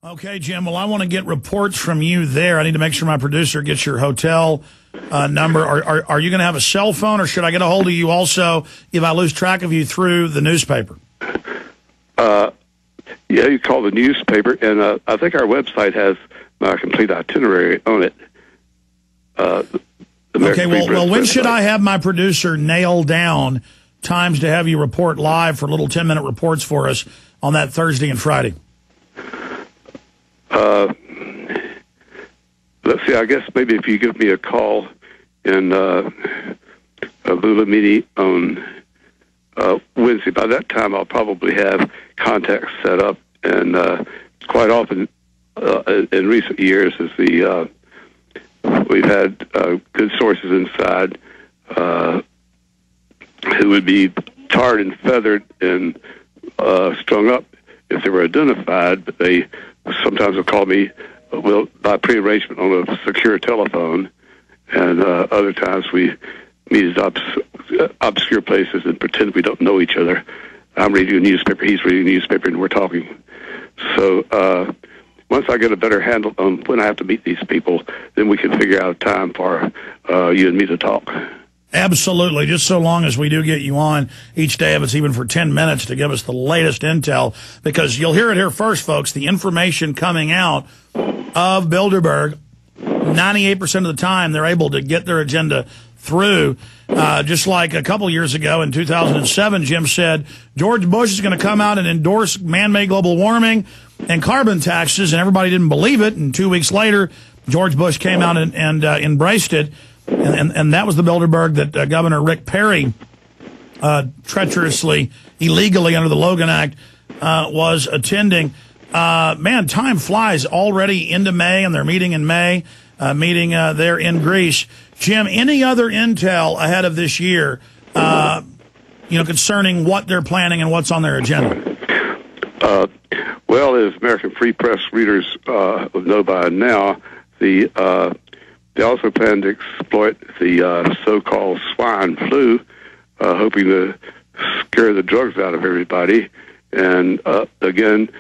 Okay, Jim. Well, I want to get reports from you there. I need to make sure my producer gets your hotel number. Are you going to have a cell phone, or should I get a hold of you also if I lose track of you through the newspaper? Yeah, you call the newspaper, and I think our website has my complete itinerary on it. Okay, well, when should I have my producer nail down times to have you report live for little 10-minute reports for us on that Thursday and Friday? Let's see, I guess maybe if you give me a call in Lulamini on Wednesday, by that time I'll probably have contacts set up, and quite often in recent years we've had good sources inside who would be tarred and feathered and strung up if they were identified, but they sometimes will call me by prearrangement on a secure telephone, and other times we meet at obscure places and pretend we don't know each other. I'm reading a newspaper, he's reading a newspaper, and we're talking. So once I get a better handle on when I have to meet these people, then we can figure out a time for you and me to talk. Absolutely, just so long as we do get you on each day, if it's even for 10 minutes, to give us the latest intel, because you'll hear it here first, folks. The information coming out of Bilderberg, 98% of the time they're able to get their agenda through. Just like a couple years ago in 2007, Jim said George Bush is going to come out and endorse man-made global warming and carbon taxes, and everybody didn't believe it. And 2 weeks later, George Bush came out and embraced it. And that was the Bilderberg that Governor Rick Perry treacherously, illegally under the Logan Act, was attending. Man, time flies already into May, and they're meeting in May, there in Greece. Jim, any other intel ahead of this year, concerning what they're planning and what's on their agenda? Well, as American Free Press readers know by now, they also plan to exploit the so-called swine flu, hoping to scare the drugs out of everybody. And again,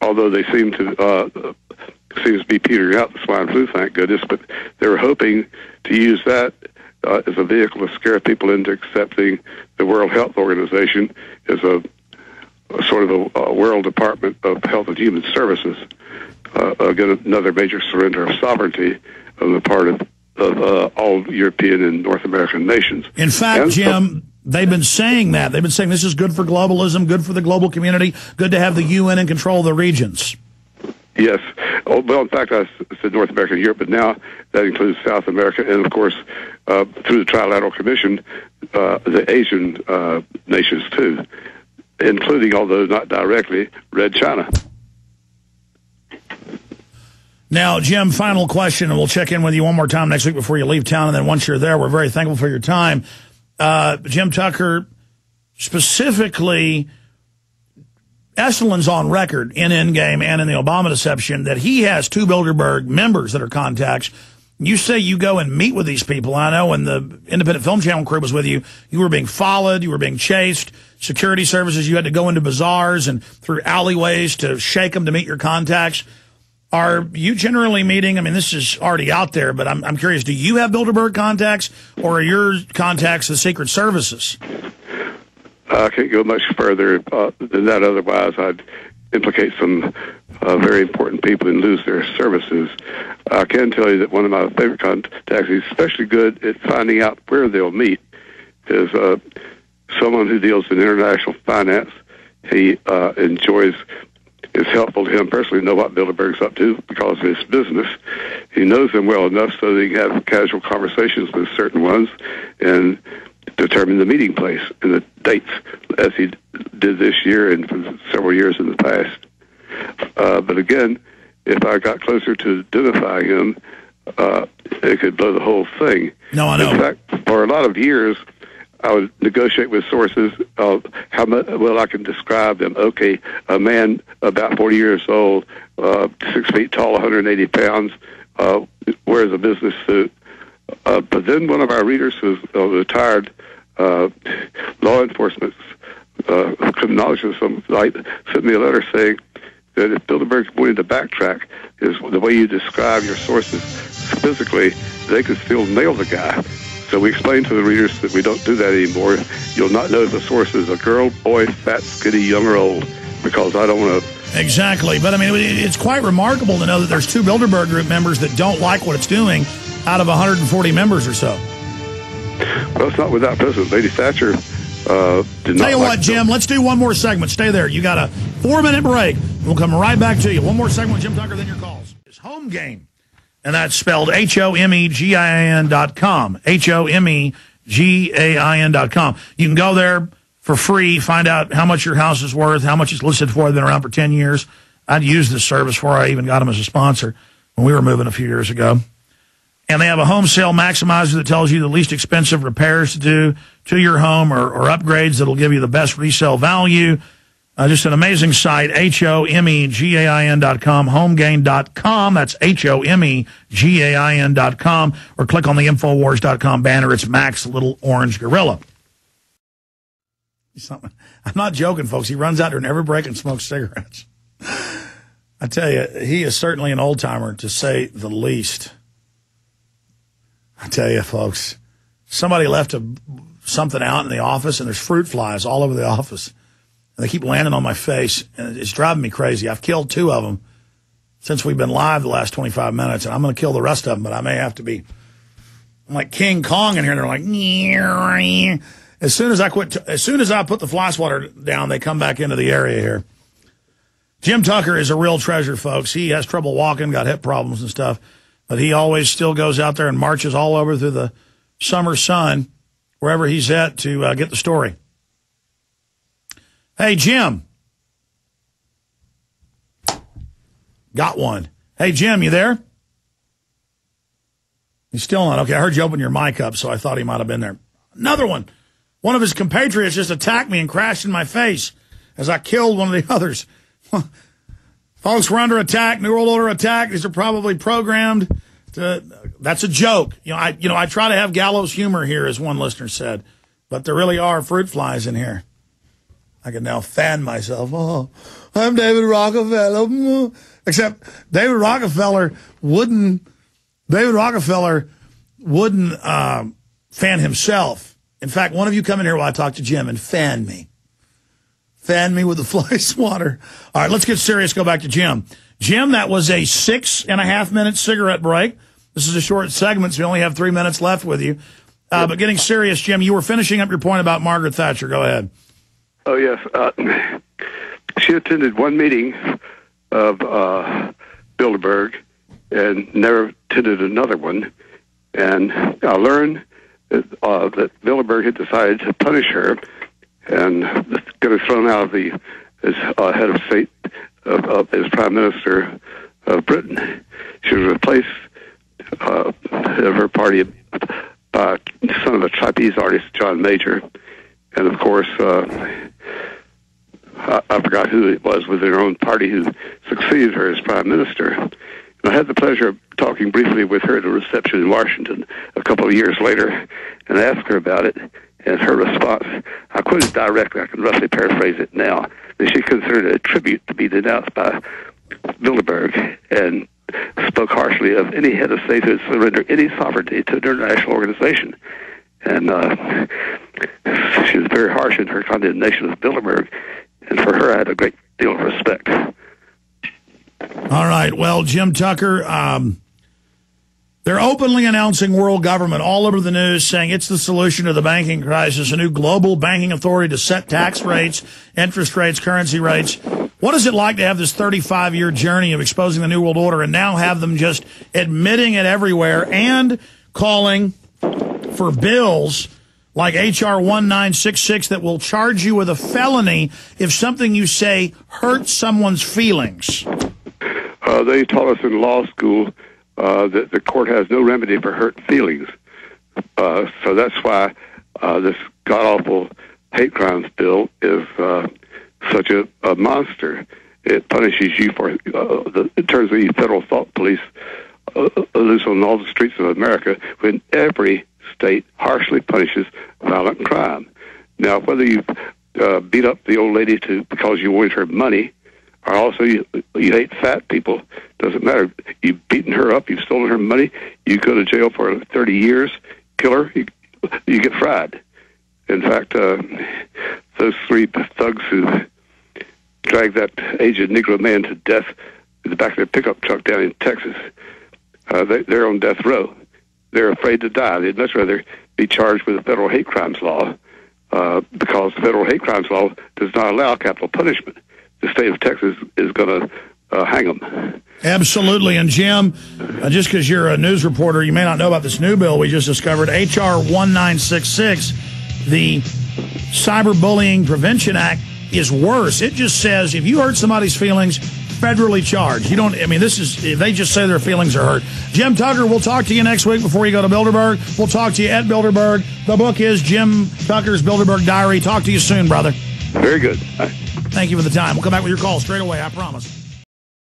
although they seems to be petering out the swine flu, thank goodness, but they were hoping to use that as a vehicle to scare people into accepting the World Health Organization as a sort of a World Department of Health and Human Services. Again, another major surrender of sovereignty on the part of all European and North American nations. In fact, Jim, they've been saying that. They've been saying this is good for globalism, good for the global community, good to have the UN in control of the regions. Yes. Oh, well, in fact, I said North America and Europe, but now that includes South America, and, of course, through the Trilateral Commission, the Asian nations, too, including, although not directly, Red China. Now, Jim, final question, and we'll check in with you one more time next week before you leave town, and then once you're there, we're very thankful for your time. Jim Tucker, specifically, Estelin's on record in Endgame and in the Obama deception that he has 2 Bilderberg members that are contacts. You say you go and meet with these people. I know when the Independent Film Channel crew was with you, you were being followed, you were being chased, security services, you had to go into bazaars and through alleyways to shake them to meet your contacts. Are you generally meeting, I mean, this is already out there, but I'm curious, do you have Bilderberg contacts, or are your contacts the Secret Services? I can't go much further than that, otherwise I'd implicate some very important people and lose their services. I can tell you that one of my favorite contacts, he's especially good at finding out where they'll meet, is someone who deals in international finance. He enjoys... It's helpful to him personally to know what Bilderberg's up to because of his business. He knows them well enough so that he can have casual conversations with certain ones and determine the meeting place and the dates, as he did this year and for several years in the past. But again, if I got closer to identifying him, it could blow the whole thing. No, I know. In fact, for a lot of years, I would negotiate with sources of how much, well, I can describe them. Okay, a man about 40 years old, 6 feet tall, 180 pounds, wears a business suit. But then one of our readers, who's a retired law enforcement criminologist, sent me a letter saying that if Bilderberg wanted to backtrack, is the way you describe your sources physically, they could still nail the guy. So we explained to the readers that we don't do that anymore. You'll not know if the source is a girl, boy, fat, skinny, young, or old, because I don't want to... Exactly. But, I mean, it's quite remarkable to know that there's 2 Bilderberg Group members that don't like what it's doing out of 140 members or so. Well, it's not without precedent. Lady Thatcher did not... Tell you what, Jim, let's do one more segment. Stay there. You got a 4-minute break. We'll come right back to you. One more segment with Jim Tucker, then your calls. It's Home Game. And that's spelled HOMEGAIN.com. HOMEGAIN.com. You can go there for free, find out how much your house is worth, how much it's listed for. They've been around for 10 years. I'd used this service before I even got them as a sponsor when we were moving a few years ago. And they have a home sale maximizer that tells you the least expensive repairs to do to your home or upgrades that'll give you the best resale value. Just an amazing site, HOMEGAIN.com, homegain.com. That's HOMEGAIN.com. Or click on the Infowars.com banner. It's Max Little Orange Gorilla. I'm not joking, folks. He runs out during every break and smokes cigarettes. I tell you, he is certainly an old-timer, to say the least. I tell you, folks, somebody left something out in the office, and there's fruit flies all over the office. And they keep landing on my face, and it's driving me crazy. I've killed 2 of them since we've been live the last 25 minutes, and I'm going to kill the rest of them, but I may have to be. I'm like King Kong in here, and they're like, nyeh. As soon as I put the fly swatter down, they come back into the area here. Jim Tucker is a real treasure, folks. He has trouble walking, got hip problems and stuff, but he always still goes out there and marches all over through the summer sun, wherever he's at, to get the story. Hey, Jim. Got one. Hey, Jim, you there? He's still on. Okay, I heard you open your mic up, so I thought he might have been there. Another one. One of his compatriots just attacked me and crashed in my face as I killed one of the others. Folks, we're under attack, New World Order attack. These are probably programmed to... That's a joke. I try to have gallows humor here, as one listener said, but there really are fruit flies in here. I can now fan myself. Oh, I'm David Rockefeller. Except David Rockefeller wouldn't fan himself. In fact, one of you come in here while I talk to Jim and fan me. Fan me with the fly swatter. All right, let's get serious. Go back to Jim. Jim, that was a 6.5-minute cigarette break. This is a short segment, so we only have 3 minutes left with you. But getting serious, Jim, you were finishing up your point about Margaret Thatcher. Go ahead. Oh, yes. She attended one meeting of Bilderberg and never attended another one. And I learned that Bilderberg had decided to punish her and get her thrown out of as head of state, as Prime Minister of Britain. She was replaced of her party by son of a trapeze artist, John Major. And, of course, I forgot who it was within her own party who succeeded her as prime minister. And I had the pleasure of talking briefly with her at a reception in Washington a couple of years later and asked her about it. And her response, I quote it directly, I can roughly paraphrase it now, that she considered it a tribute to be denounced by Bilderberg and spoke harshly of any head of state who would surrender any sovereignty to an international organization. And she was very harsh in her condemnation of Bilderberg. And for her, I had a great deal of respect. All right. Well, Jim Tucker, they're openly announcing world government all over the news, saying it's the solution to the banking crisis, a new global banking authority to set tax rates, interest rates, currency rates. What is it like to have this 35-year journey of exposing the New World Order and now have them just admitting it everywhere and calling for bills like H.R. 1966 that will charge you with a felony if something you say hurts someone's feelings? They taught us in law school that the court has no remedy for hurt feelings. So that's why this god-awful hate crimes bill is such a monster. It punishes you for, in terms of the federal thought police, loose on all the streets of America, when every state harshly punishes violent crime. Now, whether you beat up the old lady because you wanted her money, or also you hate fat people. Doesn't matter. You've beaten her up. You've stolen her money. You go to jail for 30 years. Kill her. You get fried. In fact, those three thugs who dragged that aged Negro man to death in the back of their pickup truck down in Texas, they're on death row. They're afraid to die. They'd much rather be charged with the federal hate crimes law because the federal hate crimes law does not allow capital punishment. The state of Texas is going to hang them. Absolutely. And, Jim, just because you're a news reporter, you may not know about this new bill we just discovered, H.R. 1966, the Cyberbullying Prevention Act, is worse. It just says if you hurt somebody's feelings, federally charged. You don't, I mean, this is, if they just say their feelings are hurt. Jim Tucker, we'll talk to you next week before you go to Bilderberg. We'll talk to you at Bilderberg. The book is Jim Tucker's Bilderberg Diary. Talk to you soon, brother. Very good. Thank you for the time. We'll come back with your call straight away, I promise.